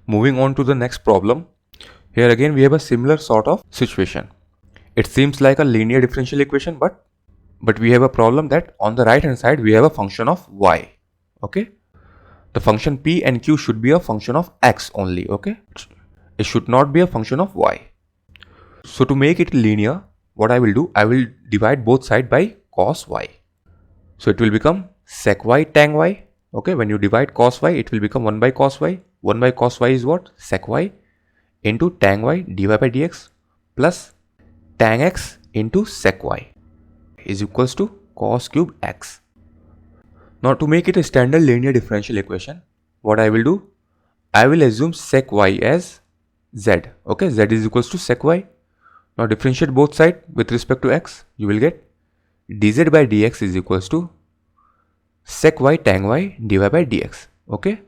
Moving on to the next problem. Here again we have a similar sort of situation. It seems like a linear differential equation, but we have a problem that on the right hand side we have a function of y. Okay, the function p and q should be a function of x only. Okay, it should not be a function of y. So to make it linear, what I will do, I will divide both sides by cos y. So it will become sec y tan y. Okay, when you divide cos y, it will become 1 by cos y. 1 by cos y is what? Sec y into tan y dy by dx plus tan x into sec y is equals to cos cube x. Now to make it a standard linear differential equation, what I will do, I will assume sec y as z. Okay, z is equals to sec y. Now differentiate both sides with respect to x. You will get dz by dx is equals to sec y tan y dy by dx. Okay,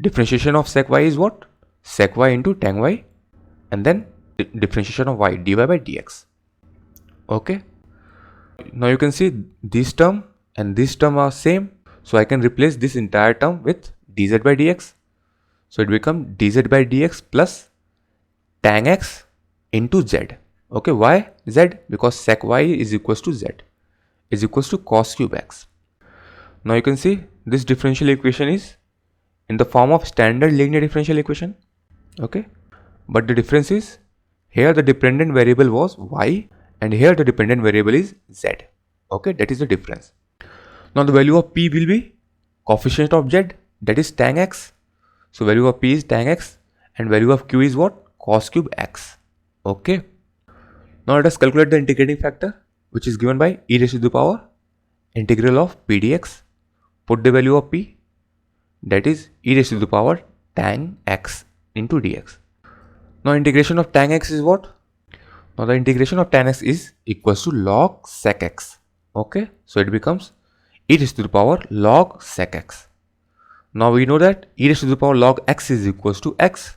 differentiation of sec y is what? Sec y into tan y, and then differentiation of y dy by dx. Okay, now you can see this term and this term are same, so I can replace this entire term with dz by dx. So it becomes dz by dx plus tan x into z. Okay, why z? Because sec y is equals to z is equals to cos cube x. Now you can see this differential equation is in the form of standard linear differential equation. Okay, but the difference is here the dependent variable was y and here the dependent variable is z. Okay, that is the difference. Now the value of p will be coefficient of z, that is tan x. So value of p is tan x and value of q is what? Cos cube x. Okay, now let us calculate the integrating factor, which is given by e raised to the power integral of p dx. Put the value of p, that is e raised to the power tan x into dx. Now integration of tan x is what? Now the integration of tan x is equals to log sec x. Okay, so it becomes e raised to the power log sec x. Now we know that e raised to the power log x is equals to x.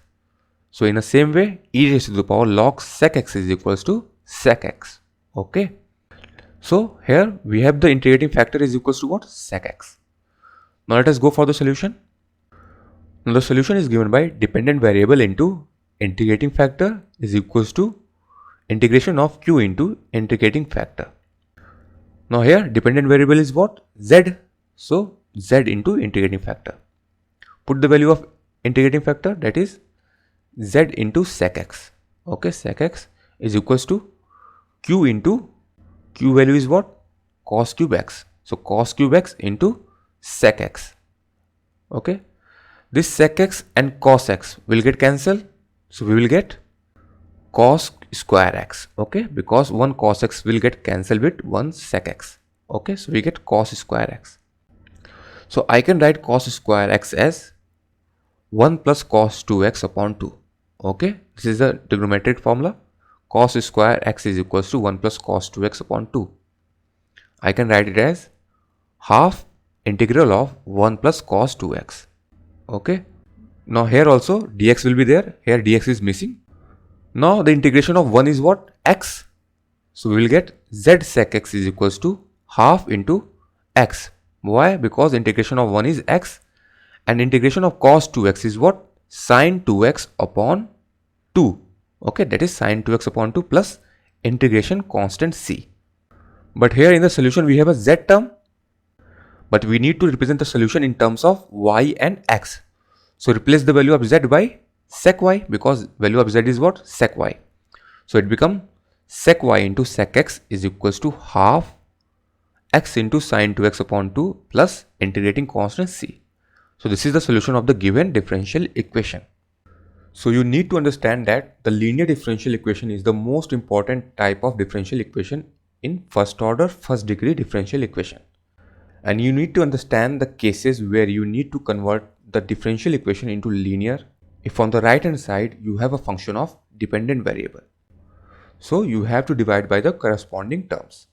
So in the same way, e raised to the power log sec x is equals to sec x. Okay, so here we have the integrating factor is equals to what? Sec x. Now let us go for the solution. Now the solution is given by dependent variable into integrating factor is equals to integration of q into integrating factor. Now here dependent variable is what? Z. So z into integrating factor. Put the value of integrating factor, that is z into sec x. Okay, sec x is equals to q into q value is what? Cos cube x. So cos cube x into sec x. Okay, this sec x and cos x will get cancelled, so we will get cos square x. Okay, because one cos x will get cancelled with one sec x. Okay, so we get cos square x. So I can write cos square x as 1 plus cos 2x upon 2. Okay, this is the trigonometric formula. Cos square x is equals to 1 plus cos 2x upon 2. I can write it as half integral of 1 plus cos 2x. Okay, now here also dx will be there. Here dx is missing. Now the integration of 1 is what? X. So we will get z sec x is equals to half into x. Why? Because integration of 1 is x and integration of cos 2x is what? Sin 2x upon 2. Okay, that is sin 2x upon 2 plus integration constant c. But here in the solution we have a z term, but we need to represent the solution in terms of y and x. So replace the value of z by sec y, because value of z is what? Sec y. So it becomes sec y into sec x is equals to half x into sin 2x upon 2 plus integrating constant c. So this is the solution of the given differential equation. So you need to understand that the linear differential equation is the most important type of differential equation in first order, first degree differential equation. And you need to understand the cases where you need to convert the differential equation into linear if on the right hand side you have a function of dependent variable. So you have to divide by the corresponding terms.